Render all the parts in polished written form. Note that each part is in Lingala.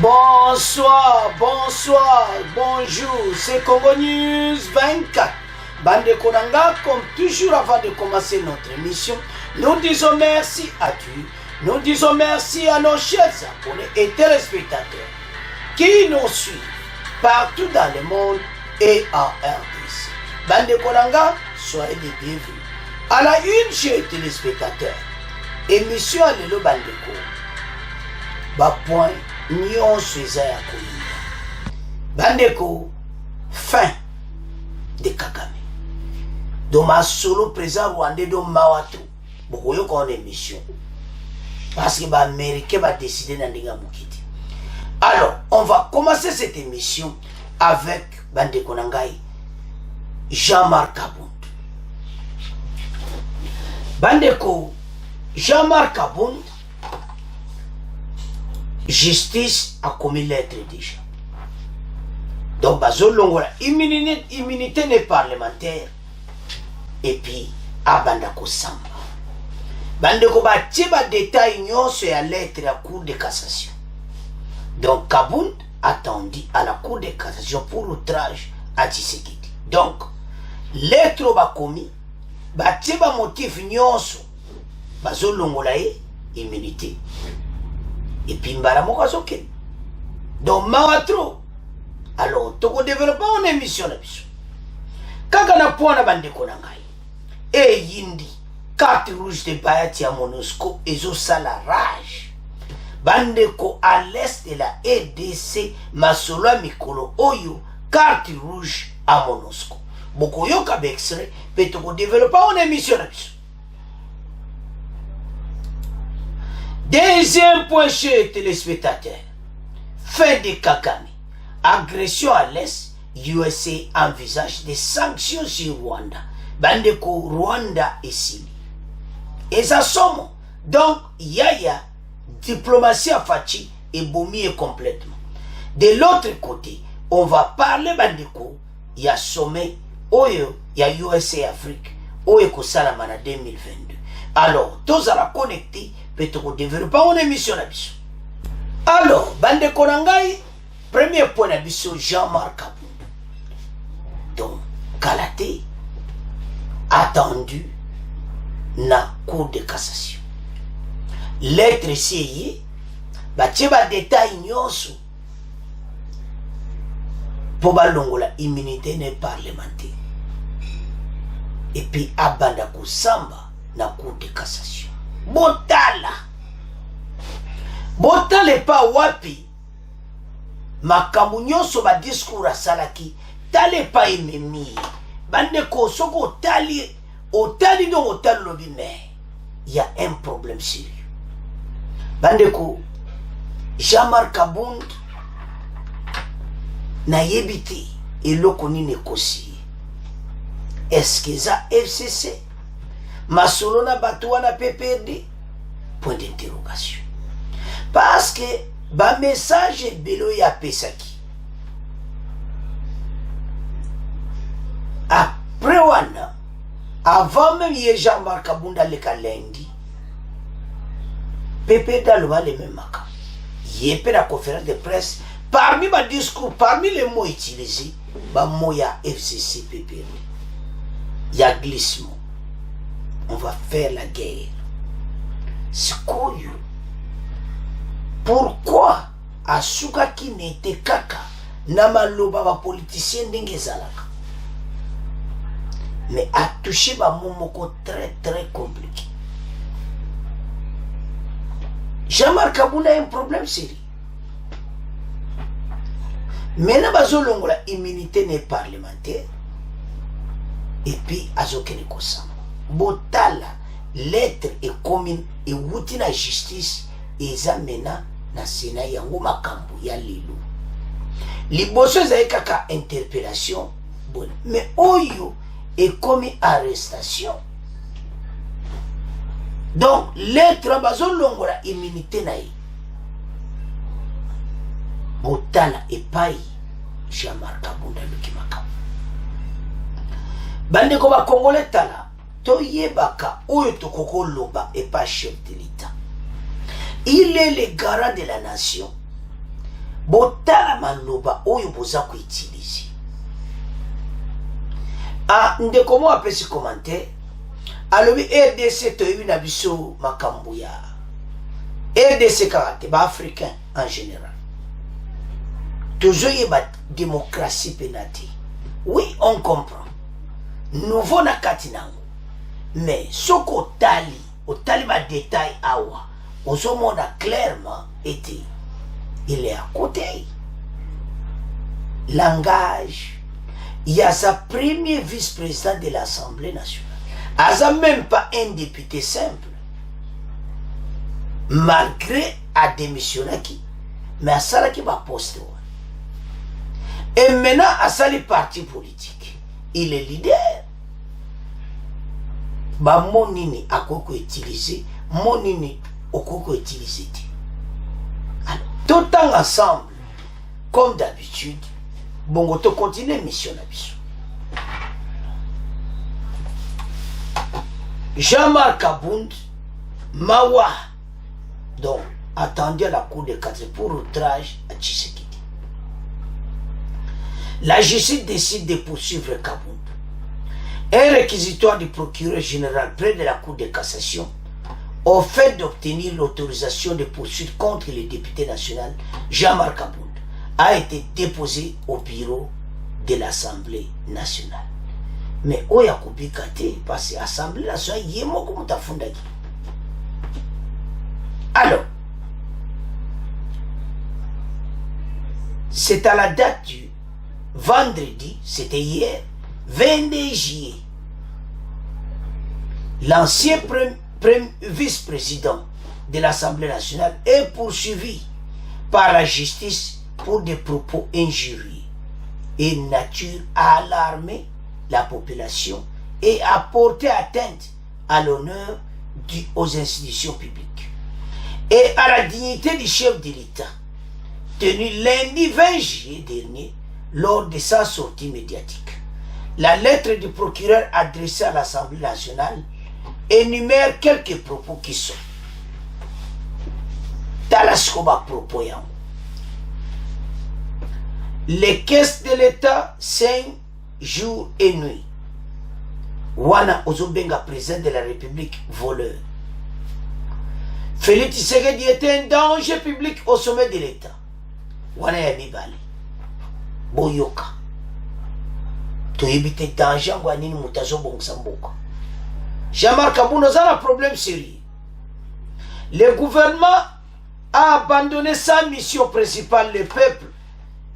Bonsoir, bonsoir, bonjour, c'est Congo News 24. Bande Konanga, comme toujours avant de commencer notre émission, nous disons merci à Dieu, nous disons merci à nos chers abonnés et téléspectateurs qui nous suivent partout dans le monde et en RDC. Bande Konanga, soyez les bienvenus. À la une, chers téléspectateurs, émission à l'élo Bandeko. Point. Nyonso eza ya koyina bandeko fin de Kagame do masolo président rwandais do mawatu bokoyoka en émission parce que américain va décider na ndinga mukiti. Alors on va commencer cette émission avec bandeko nangai Jean-Marc Abound. Bandeko Jean-Marc Abound, justice a commis l'être déjà. Donc, bazolongola immunité des parlementaires et puis abandako samba. Bandeko batie ba détail nyonso ya lettre à cour de cassation. Donc, Kabound attendu à la cour de cassation pour outrage à Tshisekedi. Donc, lettre ba commis batie ba motif nyonso bazolongola immunité. Et puis mbaramoka soke. Donc mawatro. Alors toko développer une émission na biso. Kaka na point na bandeko na ngai. E yindi carte rouge de Bayati à Monusco ezo sala rage. Bandeko à l'est de la EDC masolo mikolo oyo carte rouge à Monusco. Boko yoka bexre pe toko développer une émission na biso. Deuxième point chez téléspectateurs. Fin de Kagame. Agression à l'Est. USA envisage des sanctions sur Rwanda. Bandeko Rwanda et Syrie. Et ça somme. Donc, yaya, diplomatie à Fachi et Boumi complètement. De l'autre côté, on va parler bandeko. Il y a sommet. Oyo, il y a USA Afrique. Oyo Kosalamana 2022. Alors, tous à la connecter. Peut-être développer une émission à biso. Alors, bande konangai, premier point à biso Jean-Marc Abound. Donc, Kalaté attendu na cour de cassation. Lettre CIE, batie ba détail nyonso pour balongola immunité ne parlementaire. Et puis abanda kusamba na cour de cassation. Botala pas wapi makambo nyonso ba discours asalaki tale pa ememi bandeko soko otali donc otali lobi mais il y a un problème sérieux. Bandeko Jean-Marc Abound na yebite eloko nini ekosi. Est-ce que ça FCC masolo na bato wana PPRD? Point d'interrogation. Parce que ba message belo ya pesaki après wana avant même y Jean-Marc Abound le kalendi PPRD aloba le même maka yepé la conférence de presse parmi ma discours parmi les mots utilisés ba mots ya FCC PPRD ya glissement. On va faire la guerre. C'est quoi? Pourquoi Asuka qui n'était kaka namaloba ba politicien ndenge zalaka, mais a touché ba momoko très très compliqué. Jean-Marc Abound a un problème sérieux. Maintenant bazolongola immunité ne parlementaire et puis azokene kosama. Botala lettre et commune et wuti na justice ezamena na Sénat yango makambo ya lelo. Liboso ezali kaka interpellation bon, mais oyo est commis arrestation. Donc lettre bazolongola immunité na ye. Botala epai Jean-Marc Abound luki makambo. Bandeko ba Congolais tala toyebaka oyo tokoko loba et pas chef de l'État. Il est le garant de la nation. botala maloba oyo boza koutilize. Ah, ndeko mo apesi commentaire alobi RDC toyebi na biso makambo ya RDC kaka ba africain en général tozoyeba démocratie penate. Oui, on comprend nouveau na kati nango, mais soko otali ba détail awa ozomona clairement été il est à côté. Langage, il y a sa premier vice-président de l'Assemblée nationale. Aza même pas un député simple. Malgré a démissionné qui, mais à ça qui va poster. Et maintenant à ça les partis politiques, il est leader. Ba monini a koko utilisé, monini au koko utilisé. Alors, tout en ensemble, comme d'habitude, bon, on continue mission à biso. Jean-Marc Abound, Mawa, donc, attendu à la cour de cassation pour outrage à Tshisekedi. La justice décide de poursuivre Kabound. Un réquisitoire du procureur général près de la cour de cassation au fait d'obtenir l'autorisation de poursuite contre le député national Jean-Marc Abound a été déposé au bureau de l'Assemblée nationale. Mais oya kubikate parce que l'Assemblée nationale yemo comme ta fondaki. Alors, c'est à la date du vendredi, c'était hier, 22 juillet, l'ancien vice-président de l'Assemblée nationale est poursuivi par la justice pour des propos injurieux et nature à alarmer la population et à porter atteinte à l'honneur aux institutions publiques et à la dignité du chef de l'État, tenu lundi 20 juillet dernier lors de sa sortie médiatique. La lettre du procureur adressée à l'Assemblée nationale énumère quelques propos qui sont Talaskoba propos yango. Les caisses de l'État 5 jours et nuits. Wana Ozobenga, président de la République, voleur. Félix Tshisekedi était un danger public au sommet de l'État. Wana Yabibali. Boyoka. To éviter danger en nini mutazo bongsamboka. Jean-Marc Abound a un problème sérieux. Le gouvernement a abandonné sa mission principale, le peuple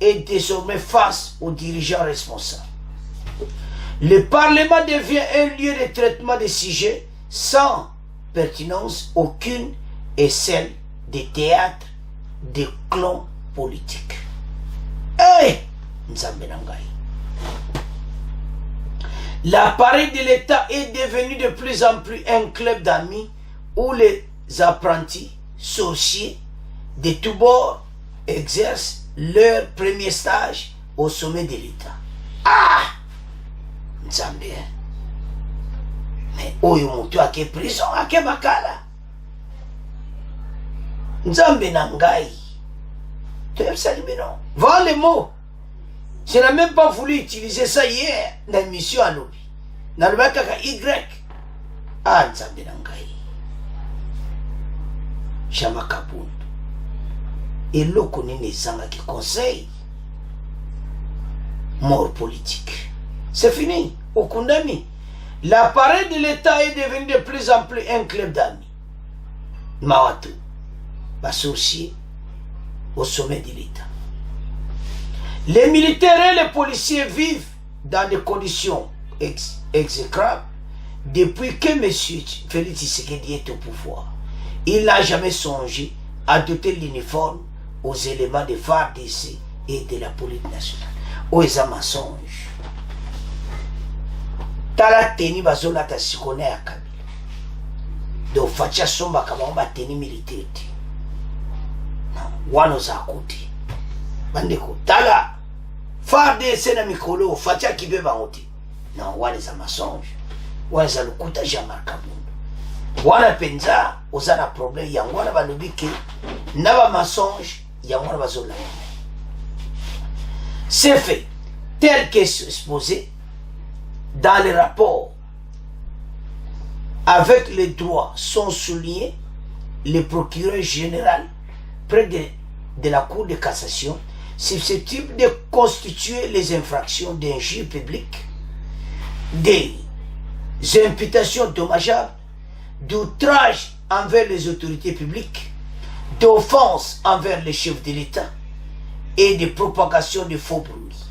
est désormais face aux dirigeants responsables. Le Parlement devient un lieu de traitement des sujets sans pertinence aucune et celle des théâtres des clans politiques. Hey! L'appareil de l'État est devenu de plus en plus un club d'amis où les apprentis sorciers de tous bords exercent leur premier stage au sommet de l'État. Ah! Nzambé. Mais oyo mutu ake prison ake makala. Nzambé nangai. Tu es salué non? Voilà les mots. Je n'ai même pas voulu utiliser ça hier dans l'émission à l'obi. Dans le kaka Y. Ah, Nzambé nangai. Jean-Marc Abound. Et l'eau connaît les anges qui conseillent. Mort politique. C'est fini. Au condamné. L'appareil de l'État est devenu de plus en plus un club d'amis. Mawato. Associé au sommet de l'État. Les militaires et les policiers vivent dans des conditions exécrables depuis que M. Félix Tshisekedi est au pouvoir. Il n'a jamais songé à doter l'uniforme aux éléments de FARDC et de la police nationale. Aux mensonges. Tala teni bazola ta sikone ya Kabila. Do facha somba kabamba teni militaire. Non, wano za kuti. Bandeko tala FARDC na mikolo facha kibe bangote. Non, wana za mensonge. Wana za lukuta Jean-Marc Abound. Wana penza ozana problème yango wana balobiki na ba mensonge yango wana bazola. Ces faits, tels qu'ils sont exposés dans les rapports avec les droits, sont soulignés. Le procureur général près de la Cour de cassation susceptible de constituer les infractions d'injure publique, des imputations dommageables, d'outrage envers les autorités publiques, d'offense envers les chefs de l'État et de propagation de faux bruits.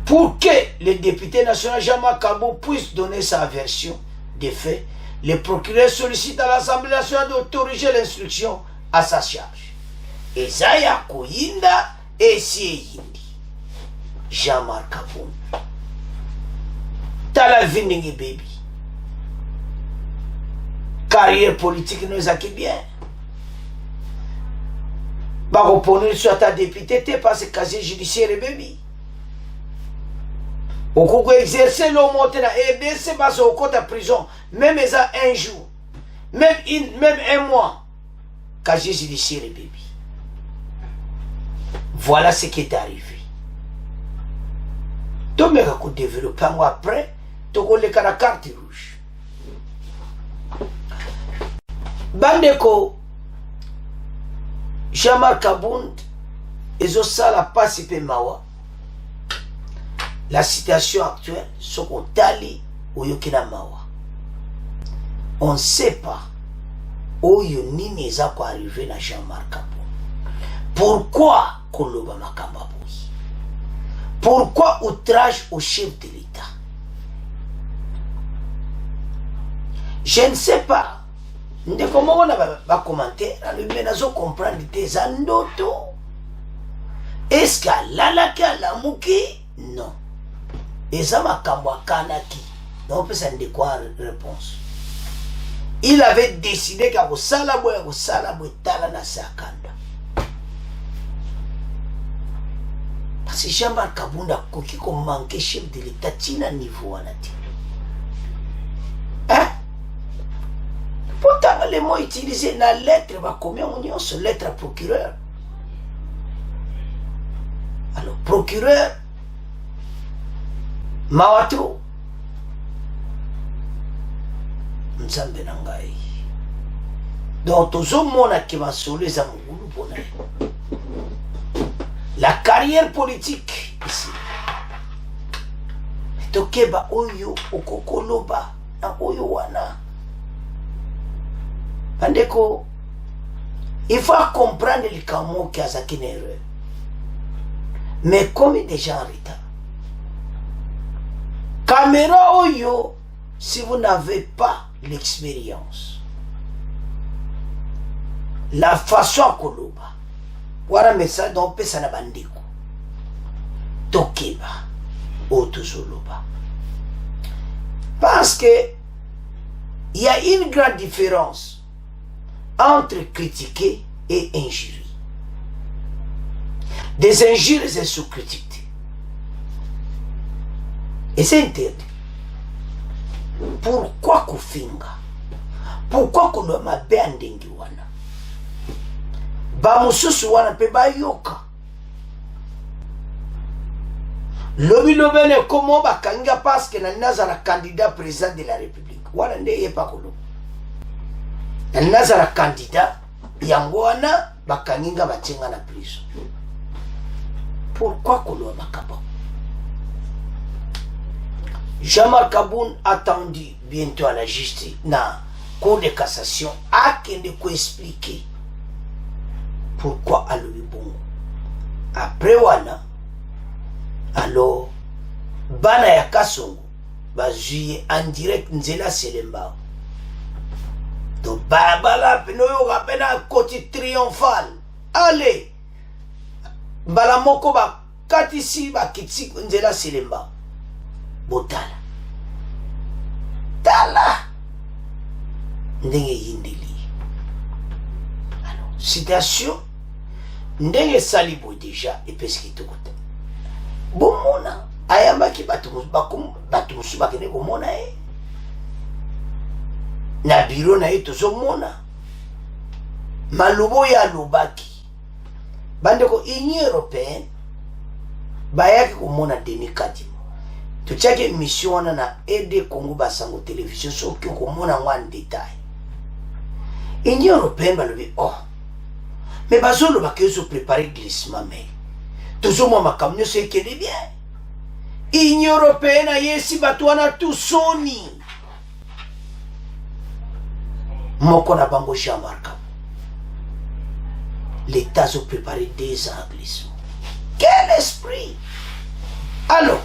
Pour que le député national Jean-Marc Kabou puisse donner sa version des faits, le procureur sollicite à l'Assemblée nationale d'autoriser l'instruction à sa charge. Ezaya Koyinda et Sieyindi. Jean-Marc Kabou. Tala Viningi baby. Carrière politique nous acquis bien. Bako ponir sur ta député, t'es pas ce casier judiciaire baby. Au coup exercer le monter na EBC parce au côté prison même ça un jour même un mois casier judiciaire baby. Voilà ce qui est arrivé. Donc mais qu'on développe un mois après tu connais la carte rouge. Bandeko Jean-Marc Kabou ezo sala participer mawa. La situation actuelle, ce qu'on tali ou yokina mawa. On ne sait pas où yoni n'est pas arrivé na Jean-Marc Kabou. Pourquoi Koloba Makambaboui? Pourquoi outrage au chef de l'État? Je ne sais pas. Comment on a commenté, on comprendre des andoto. Est-ce que la mouki? Non. Et ça m'a kanaki. Donc, on peut de quoi réponse. Il avait décidé qu'à vous tala na sakanda. Parce que Jean-Marc Kabou n'a koki comme manqué chef de l'État tina niveau anati. Hein? Pourtant, les mots utilisés dans la lettre, combien on y a sur lettre à procureur? Alors, procureur, Mawatro, Nzambe Nangai. Donc, tous les gens qui vont sur les amours, la carrière politique ici. Tokeba oyo okokoloba na oyo wana. Pandeko, il faut comprendre le camo qui a une erreur. Mais comme il est déjà en retard. Caméra oyo, si vous n'avez pas l'expérience, la façon koloba, voilà message donc pesa na bandeko. Tokeba, otuzoloba. Parce que il y a une grande différence entre critiquer et injurer. Des injures et sous-critiques. Et c'est interdit. Pourquoi Kofinga? Pourquoi qu'on doit m'abbé en dengue wana? Ba mususu wana pe ba yoka. Lobi lobene comment ba kanga parce que nazara candidat président de la République. Wana ndeye pa kolo. Nazara candidat yango wana ba kaninga ba tsenga na prison. Pourquoi kolo makaba? Jean-Marc Kabou attendu bientôt à la justice, na Cour de cassation, a qu'il ne expliquer pourquoi à lui bon. Après wana, alors, bana ya kasongo, ba juye en direct nzela selemba. Donc, bala peno yo rapena côté triomphal. Allez, bala moko ba katisi ba kitsi nzela selemba. Botala tala ndenge yindeli. Alors citation ndenge salibo déjà et parce qu'il te côté bomona ayamba ki batu musuba kene komona na biro na eto zomona malubo ya lubaki bandeko Union européenne bayaki komona Denis Kadima totiaki émission wana na aide Congo Basango télévision soki komona ngo en détail Union européenne balobi oh mais bazoloba ke zo préparer glissement mais tozomwa makambo nyonso ekende bien Union européenne ayesi bato wana tout soni moko na bango Jean-Marc l'État a préparé des glissement. Quel esprit! Alors,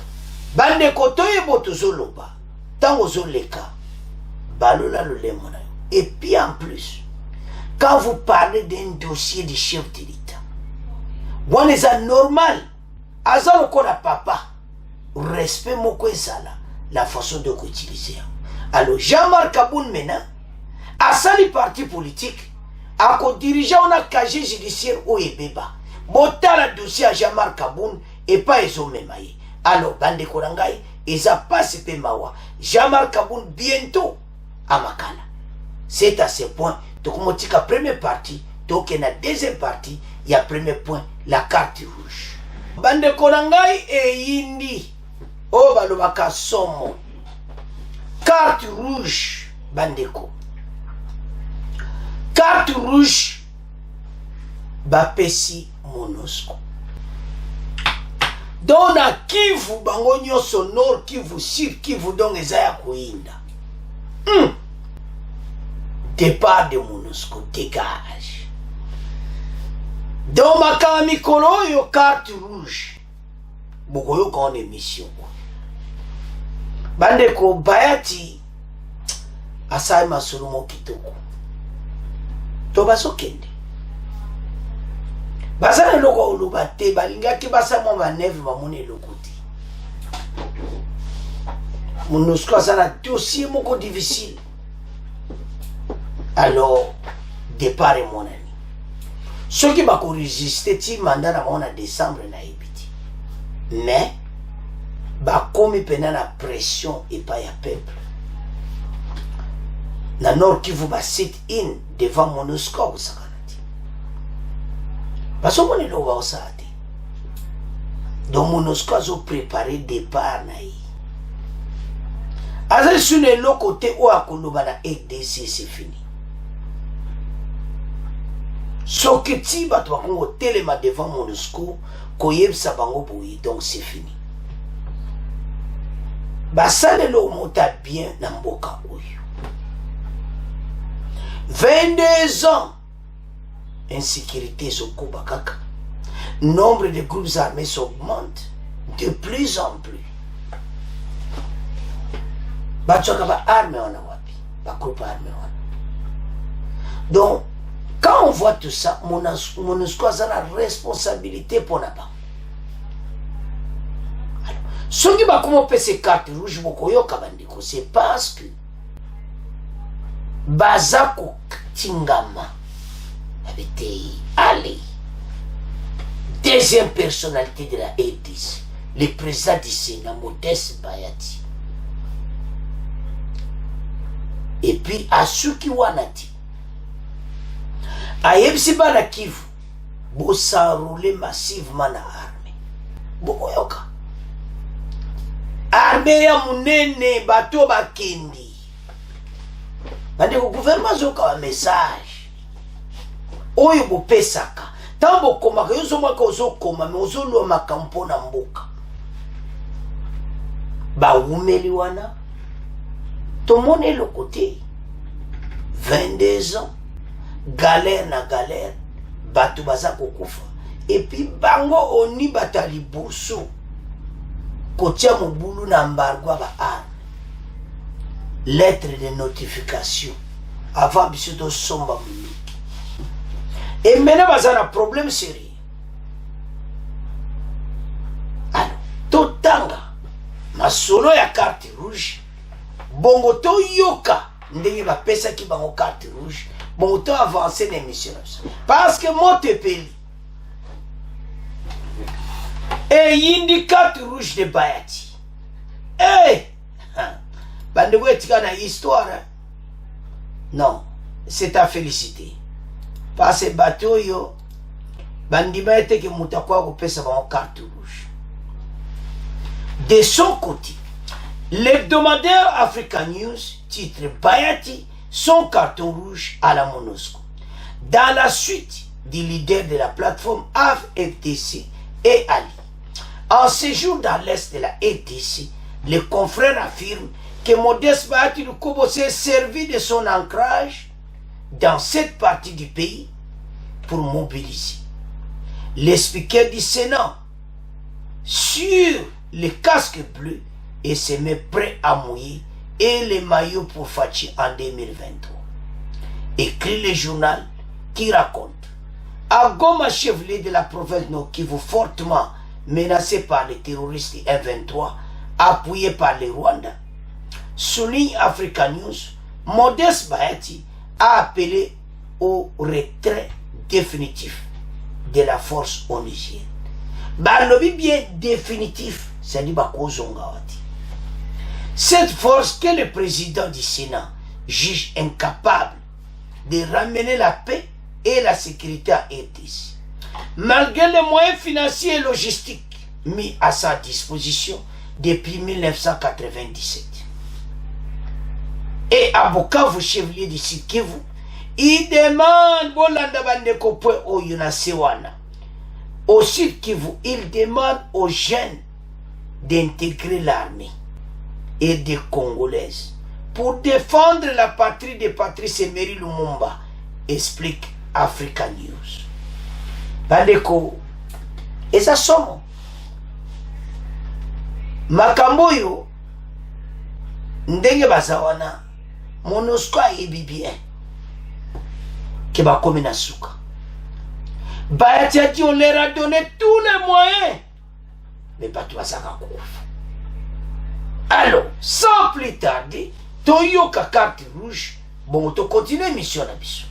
bande kotoye botozoloba, tango zoleka, balola le lemona. Et puis en plus, quand vous parlez d'un dossier du chef de l'État, on est normal, azalo kona papa, respect moko ezala, la façon de l'utiliser. Alors, Jean-Marc Aboun maintenant, à sali parti politique, à diriger on a casier judiciaire au Ebeba. Bota la dossier à Jean-Marc Aboun et pas Ezo Memaye. Alors, bande korangai, Eza passe pe mawa. Jean-Marc Aboun bientôt à Makala. C'est à ce point, donc on dit la première partie, donc il y a la deuxième partie, il y a premier point, la carte rouge. Bande korangai et Indi. Oh, balobaka somo. Carte rouge, bandeko. Carte rouge bapesi MONUSCO. Dans la Kivu bango nyonso nord Kivu sud Kivu donc ezaya koinda. Départ de MONUSCO dégage. Dans makama mikolo yo carte rouge. Bokoyo kon émission. Bandeko bayati asai masulumo kitoko. Tobaso kende. Basana loko olubate balinga ki basa mo baneve bamone lokoti. MONUSCO sana dossier moko difficile. Alors départ mon ami. Ceux qui va résister ti mandat na mona décembre na ebiti. Mais ba komi pena na pression et pas ya peuple. Na nord qui vous va sit in devant MONUSCO au sakanati. Parce qu'on est là au saati. Donc MONUSCO a préparé départ na yi. Azali sur le côté où a koloba na RDC c'est fini. Soketi bato bakongo telema devant MONUSCO koyebisa bango boyi donc c'est fini. Basale lo monta bien na mboka oyo. 22 ans, insécurité sur Kobakaka. Nombre de groupes armés s'augmente de plus en plus. Batchoka ba armé wana wapi, ba groupe armé wana. Donc, quand on voit tout ça, MONUSCO a la responsabilité pour la banque. Alors, ceux qui va commencer ces cartes rouges, c'est parce que Bazako Tingama allez, deuxième personnalité de la RDC, le président du Sénat, Modeste Bayati. Et puis, Asuki Wanati. Ayebsi bana Kivu, bo s'enrouler massivement na armée. Bokoyoka. Armée ya munene, bato bakendi. Bande ko gouvernement zoka wa message. Oyo bo pesaka. Tambo koma ko yozo maka ozokoma me ozolo makampo na mboka. Ba umeli wana. Tomone le côté 22 ans. Galère na galère, batu baza kokufa. Et puis bango oni batali boso. Kotia mobulu na embargo ba arme. Lettre de notification. Avant biso somba mulu. Et maintenant baza na problème sérieux. Alors, totanga masolo ya carte rouge. Bongo to yoka ndenge ba pesa ki bango carte rouge. Bon, autant avancer l'émission. Parce que moi te peli. Et yindi carte rouge de Bayati. Eh! Bande vous êtes dans histoire. Non, c'est à féliciter. Parce que bateau yo, bandi ba ete ke mutakwa ko pesa ba carte rouge. De son côté, l'hebdomadaire Africa News titre Bayati son carton rouge à la MONUSCO. Dans la suite du leader de la plateforme AFDC et Ali. En séjour dans l'est de la RDC, les confrères affirment que Modeste Bayati Lukubo s'est servi de son ancrage dans cette partie du pays pour mobiliser les speakers du Sénat sur les casques bleus et se met prêt à mouiller et les maillots pour Fachi en 2023. Écrit le journal qui raconte à Goma, chevalier de la province Nord Kivu, fortement menacé par les terroristes M23 appuyé par les Rwandais. Souligne Africa News, Modeste Bayati a appelé au retrait définitif de la force onusienne. Balobi bien définitif, c'est-à-dire Bakozongawati. Cette force que le président du Sénat juge incapable de ramener la paix et la sécurité à RDC, malgré les moyens financiers et logistiques mis à sa disposition depuis 1997. Et à Bukavu, chevalier du Sud Kivu, il demande au Sud Kivu, il demande aux jeunes d'intégrer l'armée et des Congolaises pour défendre la patrie de Patrice Emery Lumumba, explique Africa News. Bandeko, et ça somme. Makamboyo, ndenge bazawana, MONUSCO yebi bien, que ba komina suka. Bayati a dit on leur a donné tous les moyens, mais pas tout ça kakouf. Alors, sans plus tarder, Toyoka carte rouge, bon, on continue mission à bisou.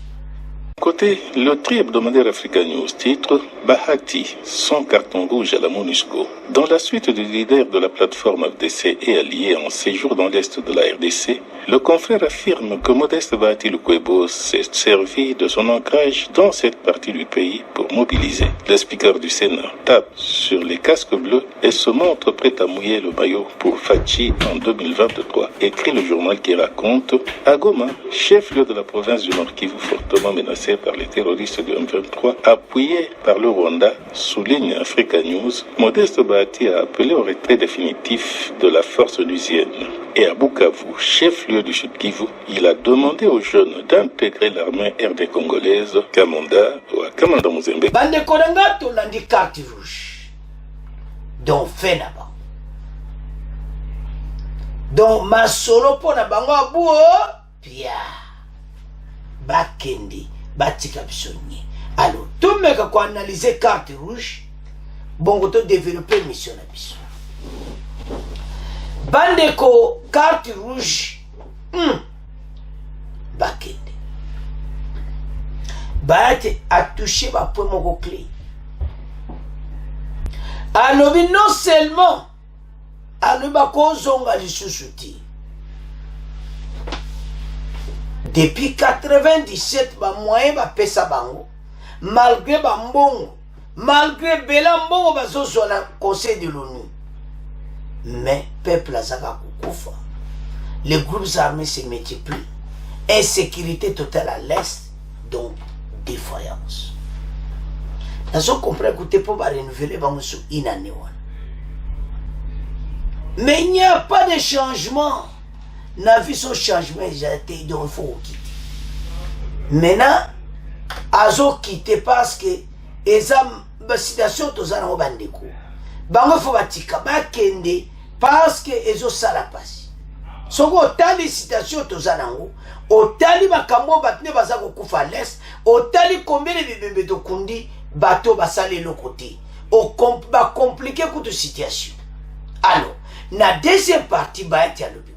Côté loterie hebdomadaire Africa News titre Bahati, son carton rouge à la MONUSCO. Dans la suite du leader de la plateforme FDC et allié en séjour dans l'est de la RDC, le confrère affirme que Modeste Bahati Lukwebo s'est servi de son ancrage dans cette partie du pays pour mobiliser. Le speaker du Sénat tape sur les casques bleus et se montre prêt à mouiller le maillot pour Fachi en 2023. Écrit le journal qui raconte à Goma, chef-lieu de la province du Nord Kivu fortement menacé par les terroristes du M23, appuyé par le Rwanda, souligne Africa News, Modeste Bahati a appelé au retrait définitif de la force onusienne. Et à Bukavu, chef-lieu du Sud Kivu, il a demandé aux jeunes d'intégrer l'armée RD congolaise, Kamanda ou à Kamanda Muzembe. Bande Korenga, tu l'as dit carte rouge. Donc, fait là-bas. Donc, ma solo pour na bango abou, pia. Bakendi, batika bisonye. Alors, tout le monde qui a analysé carte rouge, bon, on a développé mission à bisson. Bandeko, carte rouge, Bakende. Bayati a touché ma point mon clé. Alobi non seulement, aloba kozonga lisusuti. Depuis 97, ba moyen ba pesa bango, malgré ba mbongo, malgré bela mbongo ba zozo na conseil de l'ONU. Mais peuple azaka kukufa. Les groupes armés se multiplient. Insécurité totale à l'est, donc défaillance. Nous avons compris que pour renouveler une année. Mais il n'y a pas de changement. La vie son changement, donc il faut quitter. Maintenant, azo quitter parce que la situation est en bandeko. Bango faut batika bakende parce que ezo sala pasi. Soko otali situation tozanango, otali makambo batne bazako kufa l'est, otali combien de bébés de kundi bateau basale le côté. O ba compliquer toute situation. Alors, na deuxième partie ba eti alobi.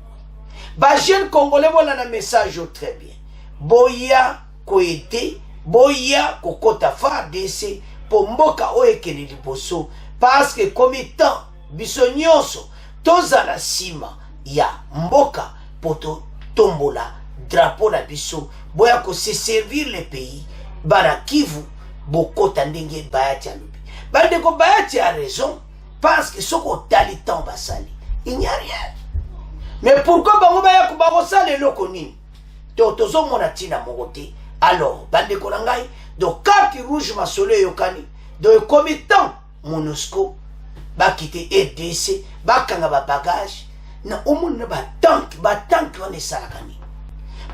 Ba jeune congolais voilà na message très bien. Boya koete, boya kokota fa DC pour mboka oekeli liboso parce que comme étant biso nyonso tozala sima ya mboka poto tombola drapeau na biso boya ko se servir le pays bana Kivu bokota ndenge Bayati alobi. Bande ko Bayati a raison parce que ce qu'on tali temps basali, il n'y a rien. Mais pourquoi bango baya kubarosa le lokonini? Tozo monatina mogote. Alors, bande konangai, donc carte rouge ma soleil yokani, donc commettant MONUSCO, ba quitter RDC, ba kanga ba bagage, na omona ba tank wane salakani.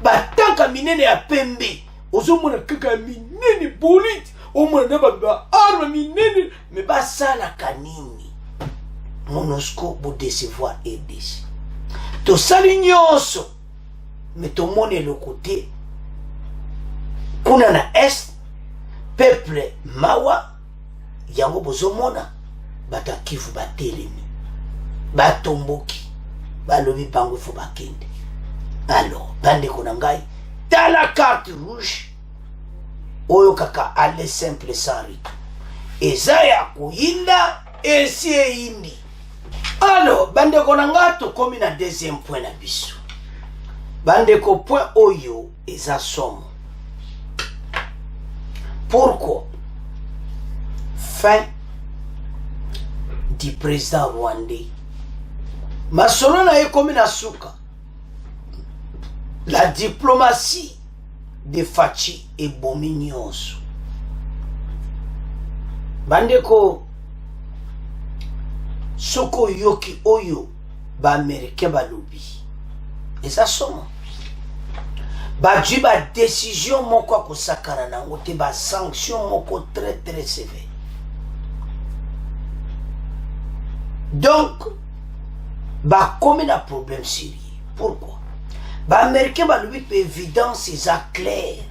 Ba tank minene ya pembe, ozomona kaka minene bolite, omona ba arme minene, mais ba salakanini. MONUSCO pour décevoir RDC. To sali nyonso, mais to mone le côté kuna na est peuple mawa yango bozomona bata kifu batelemi batomboki balobi bango fo bakende. Alors bande kona ngai tala carte rouge oyo kaka ale simple sans rito eza ya kuyinda esi eyindi. Alors bande kona ngai tokomi na deuxième point na biso. Bande ko point oyo eza somo. Pourquoi fin du président rwandais masolo na ye komi na suka la diplomatie de Faci ebomi nyonso. Bandeko soko yoki oyo ba américain balobi eza somo badwi ba décision moko akosakana nango te ba sanction moko très très sévère. Donc ba komi na problème sérieux. Pourquoi? Ba américain balobi pe évidence eza clair.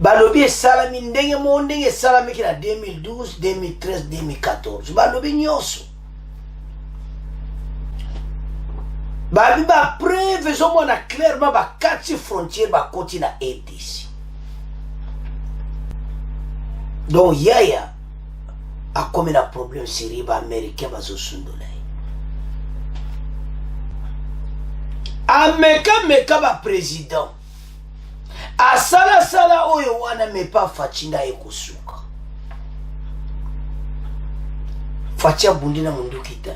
Balobi esalami ndenge mo ndenge esalami ki na 2012, 2013, 2014. Balobi nyonso. Babi ba preuve ezomona clairement ba kati frontière ba koti na RDC. Donc yaya a comme un problème sérieux ba américain bazo sundola. Meka ba président. Sala oyo wana me pa fachinda ekosuka. Fachi abundina mundukita.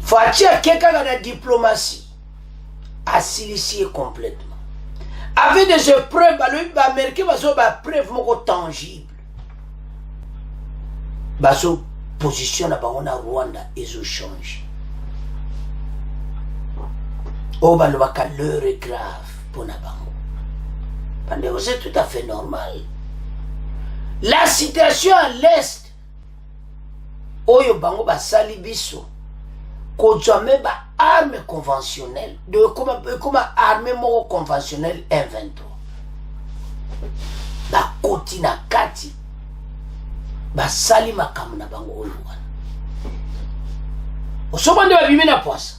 Fachi akeka na diplomatie. Asilisie complètement. Avec des épreuves, ba américain bazo ba preuve moko tangible. Bazo position na bango na Rwanda ezo change. Oh ba lobaka l'heure est grave pour na bango. C'est tout à fait normal. La situation à l'est, oyo bango ba sali biso, kodjame ba arme conventionnelle, de comme arme moko conventionnelle M23. Ba koti na kati, ba sali makamu na bango oyo wana. Osobande ba bimi na poisa.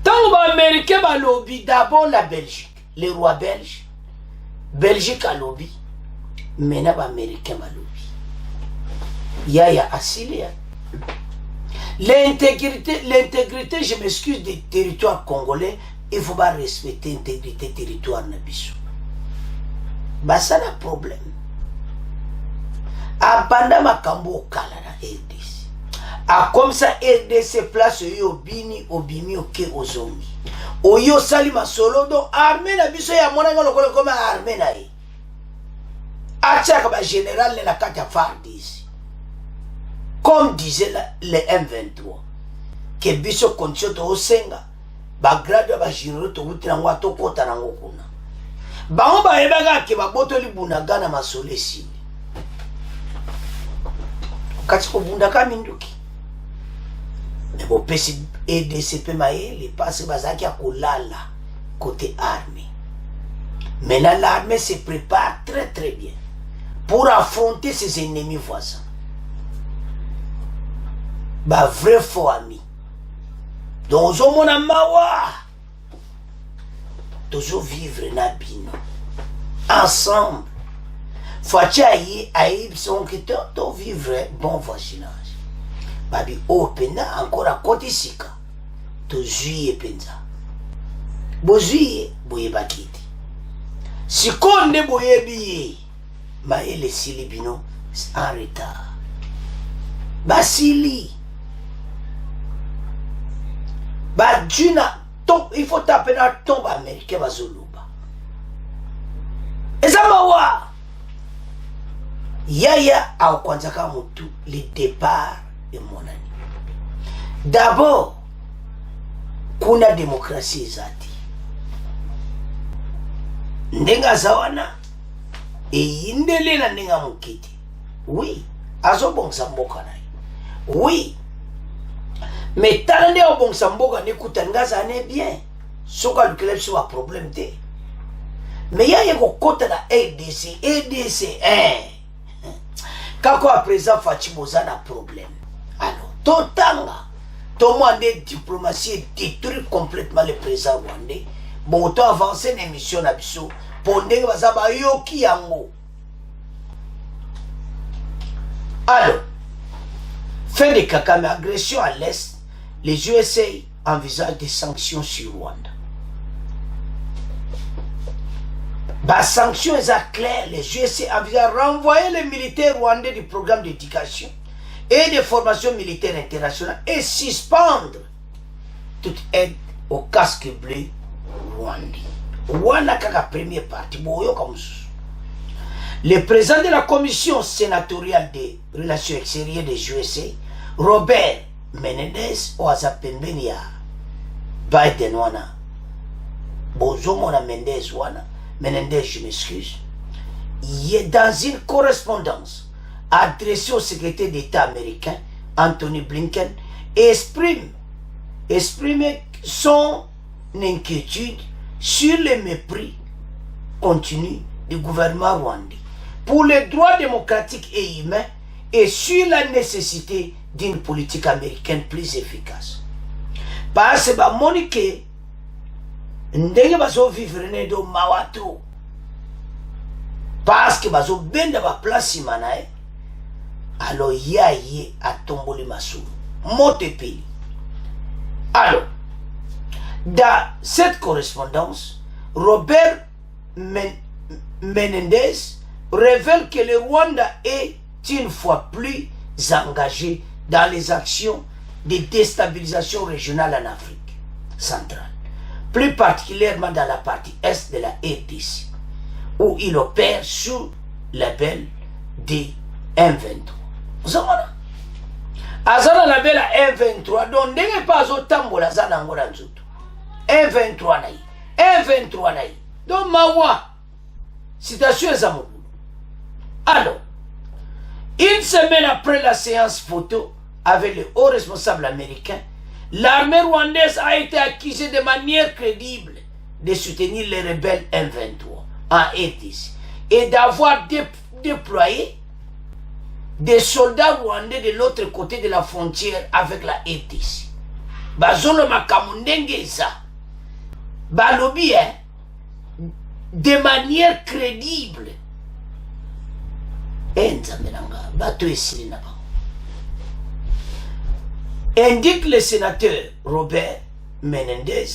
Tango ba américain ba lobby d'abord la Belgique. Les rois belges, Belgique à lobby, maintenant américain à lobby. Yaya asile. L'intégrité, je m'excuse, des territoires congolais, il faut pas respecter l'intégrité territoire nabiso. Bah ça n'a problème. Abanda makambo kala na RDC. A comme ça RDC place yo bini obimi oke ozongi. Oyo salima solo do armée na biso ya monanga lokolo comme armée na ye. Acha ba général le la kata fardis. Comme disait le M23 que biso condition to osenga ba grade ba généraux to utina ngwa to kota na ngokuna. Bango ba yebaga ke ba botoli bunaga na masole si. Kati ko bundaka minduki. Au EDCP les passes bazaki à kolala côté armée. Maintenant l'armée se prépare très très bien pour affronter ses ennemis voisins. Ba vrai faux ami. Donc on a mawa. Toujours vivre na bino. Ensemble. Faut-il aïe son qui to vivre bon voisinage. Babi opena encore à côté sika to juillet penza bo juillet boye bakiti sikonde boye bi ma ele silibino en retard basili badjuna top il faut taper na tombe américain bazoluba ezamawa yaya au kwanza kama mutu le départ et monani d'abord kuna démocratie zati ndenga zawana eyindele na ndenga mukiti oui azobongisa mboka naye oui mais tala nde obongisa mboka nekuta ngaza ne bien soka lukele biso ba problème te mais yaye kokota na ADC kako a présent Fachi boza na problème alors totanga tomande diplomatie détruit complètement le président rwandais bon autant avancer une émission na biso pour ndenge baza bayoki yango. Alors fin de Kagame, agression à l'Est, les USA envisagent des sanctions sur Rwanda. Bah, sanctions claires, les USA envisagent de renvoyer les militaires rwandais du programme d'éducation et de formation militaire internationale et suspendre toute aide au casque bleu rwandais. Rwanda kaka premier parti, boyo comme ça. Le président de la commission sénatoriale des relations extérieures des USA, Robert Menendez, oaza pembeni ya Biden wana. Bozo mona Menendez wana. Menendez, je m'excuse. Il est dans une correspondance adressée au secrétaire d'État américain, Anthony Blinken, et exprime son inquiétude sur le mépris continu du gouvernement rwandais pour les droits démocratiques et humains et sur la nécessité d'une politique américaine plus efficace. Parce que Monique, ndenge bazo vivre ne do mawato, parce que bazo benda ba place manae, alors yaye a tomboli masou, mote pays. Alors, dans cette correspondance, Robert Menendez révèle que le Rwanda est une fois plus engagé dans les actions de déstabilisation régionale en Afrique centrale, plus particulièrement dans la partie est de la RDC, où il opère sous le label des M23. Vous savez, azana label à M23, donc n'est pas autant pour la zana ngora nzuto. M23 naï, M23 naï. Donc mawa, citation Zamou. Alors, une semaine après la séance photo avec le haut responsable américain, l'armée rwandaise a été accusée de manière crédible de soutenir les rebelles M23 en RDC et d'avoir déployé des soldats rwandais de l'autre côté de la frontière avec la RDC. Bazolo makamundengeza, balobi de manière crédible. Indique le sénateur Robert Menendez,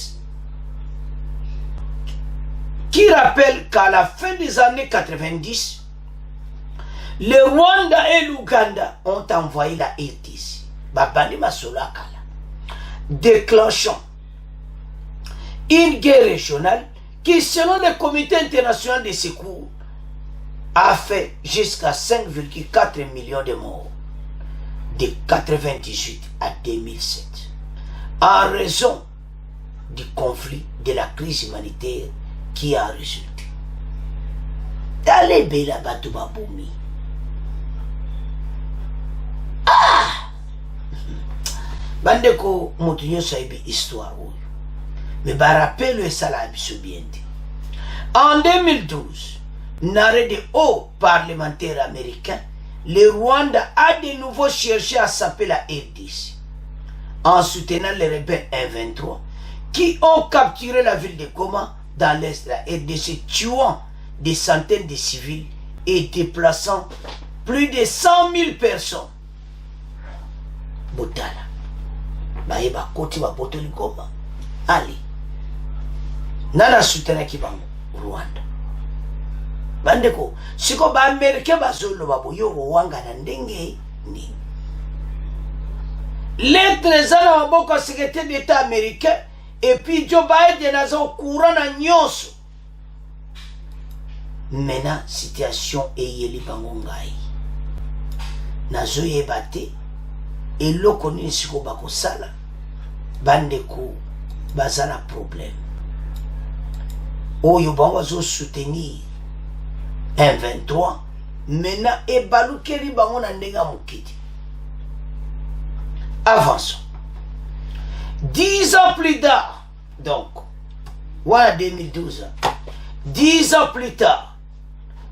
qui rappelle qu'à la fin des années 90, le Rwanda et l'Ouganda ont envoyé la RDC, déclenchant une guerre régionale qui, selon le Comité international de secours, a fait jusqu'à 5,4 millions de morts de 1998 à 2007 en raison du conflit, de la crise humanitaire qui a résulté. Dans les Bela Batoubaboumi. Ah! Bandeko Moutinho Saibi histoire. Mais bah rappelle ça la bien. En 2012, n'arrêt de haut parlementaire américain, le Rwanda a de nouveau cherché à saper la RDC en soutenant les rebelles M23 qui ont capturé la ville de Goma dans l'est de la RDC, tuant des centaines de civils et déplaçant plus de 100 000 personnes. Botala. Baeba koti ba botoli Goma. Allez. Nana soutena ki bango Rwanda. Bandeko, siko ba Amerika bazolo baboyo wanga na ndenge ni. lettre ezana maboko ya secrétaire d'état américain et puis Joe Biden aza au courant na nyonso. Maintenant situation eyeli bango ngai nazoyeba te eloko nini siko bakosala bandeko baza na problème oyo bango bazosoutenir M23 maintenant ebalukeli bango na ndenge ya mokili. Avançons. 10 ans plus tard, donc, voilà 2012, 10 ans plus tard,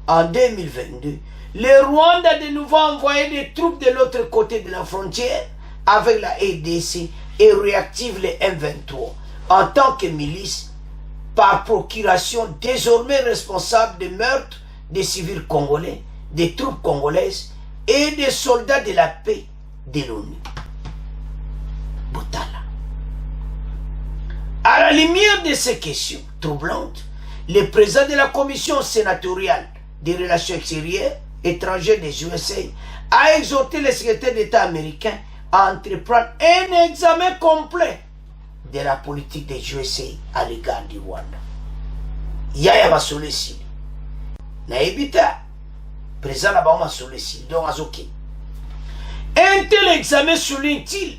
en 2022, le Rwanda a de nouveau envoyé des troupes de l'autre côté de la frontière avec la RDC et réactive les M23 en tant que milice par procuration désormais responsable des meurtres des civils congolais, des troupes congolaises et des soldats de la paix de l'ONU. Botala. À la lumière de ces questions troublantes, le président de la commission sénatoriale des relations extérieures étrangères des USA a exhorté le secrétaire d'État américain à entreprendre un examen complet de la politique des USA à l'égard du Rwanda. Yaya Masolesi. Naibita, président Nabao Masolesi, donc Azoki. Un tel examen, souligne-t-il,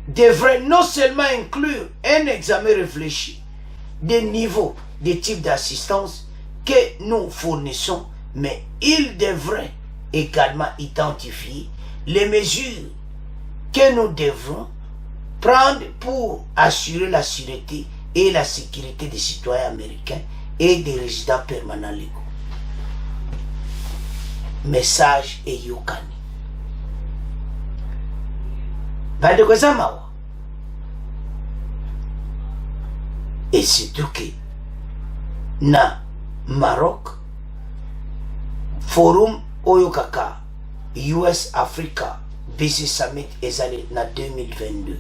devrait non seulement inclure un examen réfléchi des niveaux, des types d'assistance que nous fournissons, mais il devrait également identifier les mesures que nous devrons prendre pour assurer la sûreté et la sécurité des citoyens américains et des résidents permanents légaux. Message et Yokani. Et surtout que na Maroc forum Oyokaka US Africa Business Summit ezali na 2022.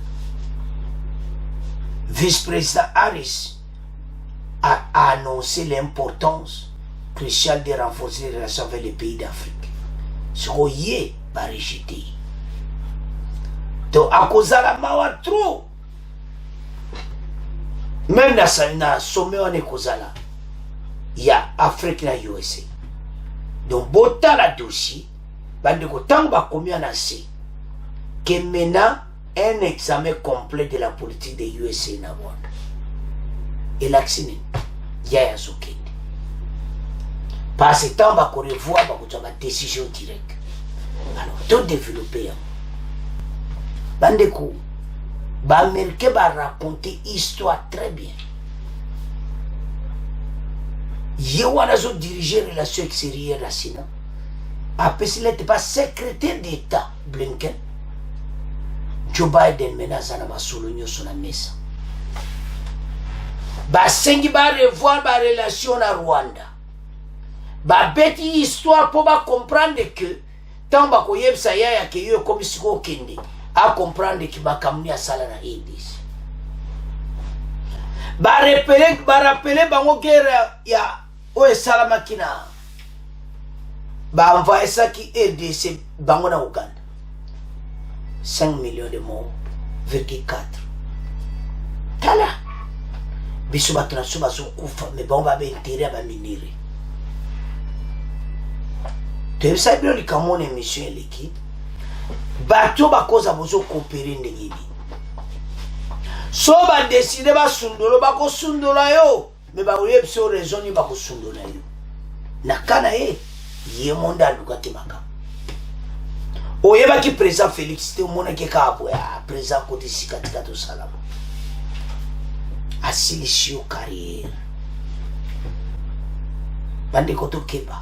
Vice-président Harris a annoncé l'importance cruciale de renforcer les relations avec les pays d'Afrique. Ce qu'on y est pas rejeté. Donc, à cause de la mawa trop, même dans le sommet, on est cause là. Il y a Afrique et USA. Donc, botta la dossier, bande ko tant ba combien on a sait que maintenant un examen complet de la politique des USA na Rwanda. Et l'accès, il y a un socket. Par ce temps, on va revoir une décision directe. Alors, tout développer. Bandeko, l'Américain va raconter histoire très bien. Yewana zo diriger relations extérieures la Sénat. Après, s'il n'était pas secrétaire d'État, Blinken, Joe Biden menace à la Solonio sur la mesa. Ba sengi ba revoir ba relation na Rwanda. Ba beti histoire pour ba comprendre que tant ba ko yebsa ya ke yo comme si ko kende a comprendre que ba kamni asala na edis. Ba rappeler bango guerre ya o esala makina. Ba envoyer ça qui RDC bango na Uganda. 5 millions de morts, 4. Tala. Biso batuna suba so kufa me bango ba intérêt ba minere. Tu sais bien les camons émission l'équipe. Bateau ba cause bozo coopérer ndengini. So ba décider ba sundolo ba ko sundola yo, me ba oye biso raison ni ba ko sundola yo. Nakana ye monda lukati maka. Oyeba ki président Félix te mona ke ka abo ya président côté sikatika to salama. Asilisio carrière. Bande koto keba.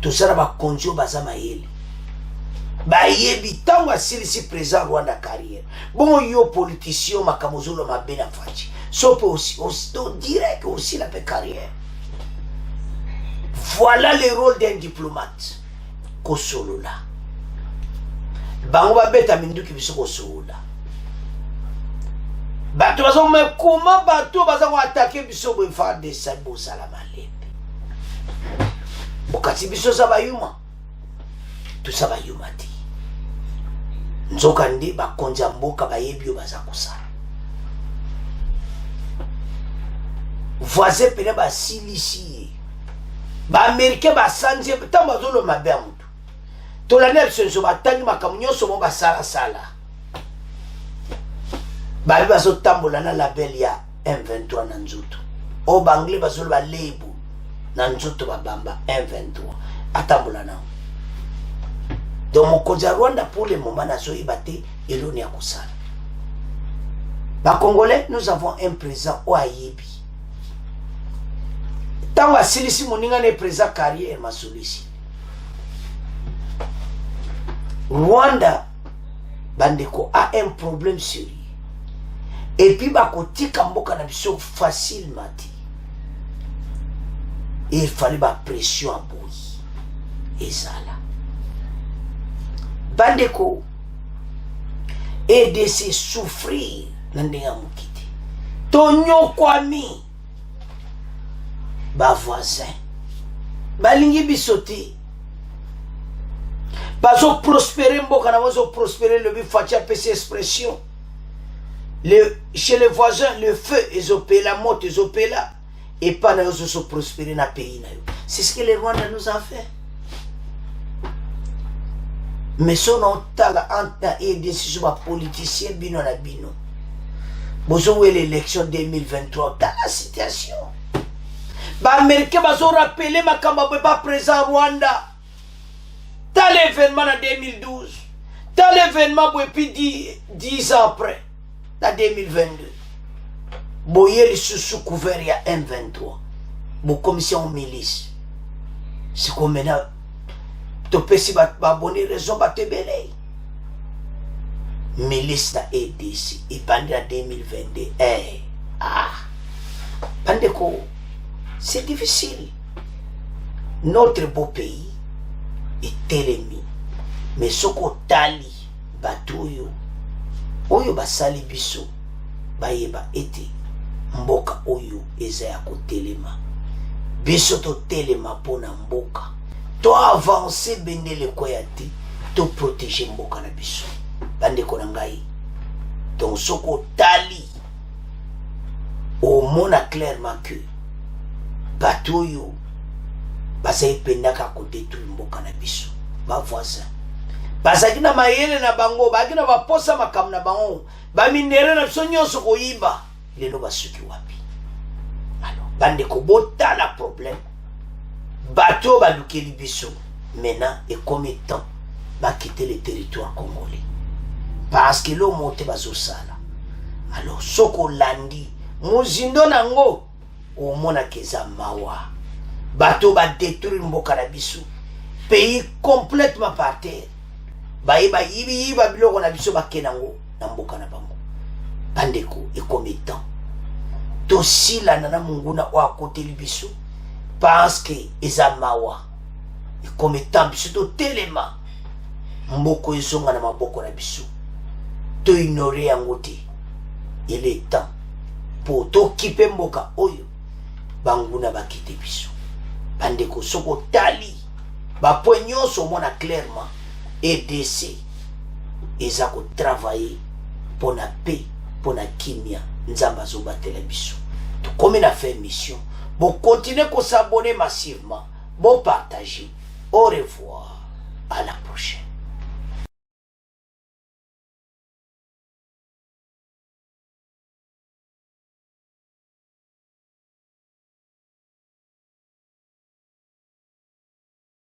To sara ba konjo bazama yele. Ba yebi tango asilisi président Rwanda carrière. Bon yo politicien makamozolo mabena fachi. So peut aussi direct aussi la carrière. Voilà le rôle d'un diplomate. Kosolola. Bango ba beta minduki biso kosolola. Bato bazo me comment bato bazo attaquer biso bo fa de sabo salama lembe. Okati biso za bayuma. Tout ça bayuma ti. nzoka nde bakonzi ya mboka bayebi oyo baza kosala. Voisin pene basilisi ye, baaméricain basanzi ye ntango bazoloba mabe ya motu. Tolanda biso nyonso batangi makambo nyonso mo basalasala. Babi bazotambola na label ya M23 na nzoto. O banglais bazoloba label na nzoto babamba M23 atambola nao. Donc mokonzi ya Rwanda pour le moment nazoyeba te eloni ya kosala. Congolais, nous avons un président au ayebi. Tant que silisi moninga ne président carrière ma solisi. Rwanda bandeko a un problème sérieux. Et puis bakotika mboka na biso facilement. Il fallait ba pression à boui. Et ça là. Bandeko et de se souffrir nandinga mukiti. Tonyo kwami ba voisin balingi bisote bazo prospérer mboka na bazo prospérer le bifatia PC expression chez les voisins le feu ezopé la moto ezopé là et pas na zo prospérer na pays na yo. C'est ce que les Rwandais nous ont fait. Mais son ontala anta et décision ba politicien bino na bino. Bozo l'élection 2023 dans la situation. Ba américain bazo rappeler makamba pas présent Rwanda. Dans l'événement en 2012. Dans l'événement depuis 10 ans après. En 2022. Boye sous couvert ya M23. Bo commission milice. C'est comme maintenant topesi ba bonne raison ba tebele. Milice na ADC et pendant 2022. Pandeko, c'est difficile. Notre beau pays est télémi. Mais soko tali batuyo oyo basali biso bayeba ete mboka oyo eza ya kotelema. Biso to telema pona mboka. To avancer bendele koyate to protéger mboka na biso. Bandeko na ngai. Donc soko tali au mona clairement que batuyo basai pendaka ko détruire mboka na biso. Ba voisin bazaki na mayele na bango baki na baposa makam na bango ba minere na biso nyonso koyiba lelo basuki wapi. Alors bandeko botala problème bato balukeli biso maintenant et comme temps ba quitter le territoire congolais parce que l'eau monte bazo sala. Alors soko landi muzindo nango o mona keza mawa bato ba détruire mboka na biso pays complètement par terre. Baïba yibi biloko na biso bakenango na mboka na bango. Bandeko et comme temps to sila na munguna wa côté libiso parce que eza mawa et comme temps biso to telema mboko ezonga na maboko na biso to ignorer yango te. Il est temps pour to kipe mboka oyo banguna bakite biso. Bandeko soko tali ba poignon so mona clairement EDC eza ko travailler pour la paix, pour la kimia, nzamba zo batela biso. To comme na fait mission, bon continuer ko s'abonner massivement, bon partager. Au revoir, à la prochaine.